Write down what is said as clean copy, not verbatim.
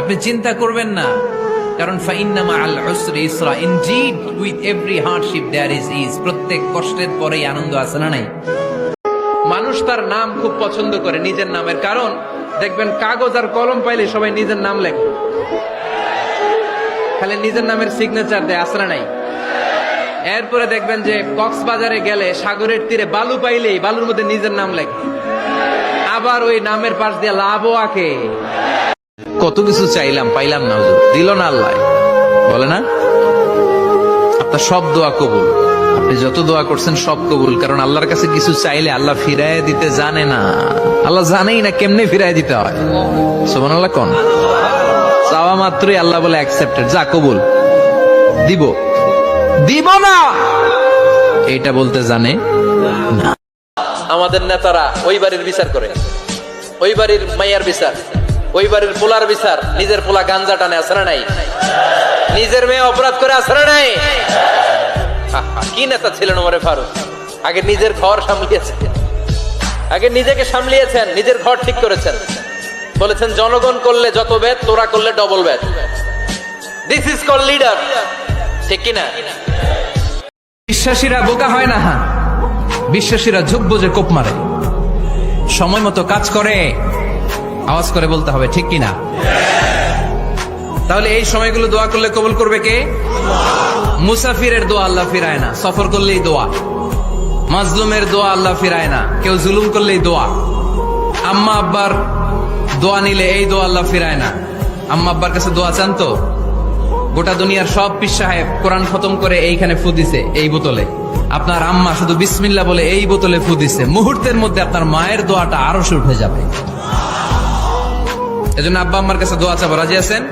আপনি চিন্তা করবেন না, কারণ ফাইন্না মাআল উসরি ইসরা, indeed with every hardship there is ease. প্রত্যেক কষ্টের পরেই আনন্দ আছে না নাই? মানুষ তার নাম খুব পছন্দ করে, নিজের নামের। কারণ দেখবেন কাগজ আর কলম পাইলে সবাই নিজের নাম লেখে, খালি নিজের নামের সিগনেচার দেয়, আছে না নাই? এরপরে দেখবেন যে কক্সবাজারে গেলে সাগরের তীরে বালু পাইলেই বালুর মধ্যে নিজের নাম লেখে, আবার ওই নামের পাশ দিয়ে লাভও আঁকে। কত কিছু চাইলাম, পাইলাম না, হুজুর দিল না আল্লাহ, বলে না? আপনার সব দোয়া কবুল, আপনি যত দোয়া করছেন সব কবুল। কারণ আল্লাহর কাছে কিছু চাইলে আল্লাহ ফিরায় দিতে জানে না, আল্লাহ জানেই না কেমনে ফিরায় দিতে হয়। সুবহানাল্লাহ কোন চাওয়া মাত্রই আল্লাহ বলে অ্যাকসেপ্টেড, যা কবুল, দিব দিব না এটা বলতে জানে না। আমাদের নেতারা ওই বাড়ির বিচার করে, ওই বাড়ির মাইয়ার বিচার, ওই বাড়ির পোলার বিচার, নিজের পোলা গাঞ্জা টানে, আছে না নাই? নিজের মেয়ে অপরাধ করে, আছে না নাই? কি নেতা ছিলেন ওমরে ফারুক! আগে নিজের ঘর সামলিয়েছেন, আগে নিজেকে সামলিয়েছেন, নিজের ঘর ঠিক করেছেন। বলেছেন জনগণ করলে যত বেদ, তোরা করলে double Veda. This is call leader, ঠিক কিনা? বিশ্বাসীরা বোকা হয় না, বিশ্বাসীরা ঝুঁক বুঝে কোপ মারে, সময় মতো কাজ করে। আওয়াজ করে বলতে হবে, ঠিক কিনা? তাহলে এই সময়গুলো দোয়া করলে কবুল করবে কে? মুসাফিরের দোয়া আল্লাহ ফিরায় না, সফর করলেই দোয়া। মাজলুমের দোয়া আল্লাহ ফিরায় না, কেউ জুলুম করলেই দোয়া। আম্মা আব্বার দোয়া নিলে এই দোয়া আল্লাহ ফিরায় না। আম্মা আব্বার কাছে দোয়া চান তো? গোটা দুনিয়ার সব পীর সাহেব কোরআন খতম করে এইখানে ফু দিছে, এই বোতলে। আপনার আম্মা শুধু বিসমিল্লাহ বলে এই বোতলে ফু দিছে, মুহূর্তের মধ্যে আপনার মায়ের দোয়াটা আরো উঠে যাবে। এজন্য আব্বা আম্মার কাছে দোয়া চাবো, রাজি আছেন?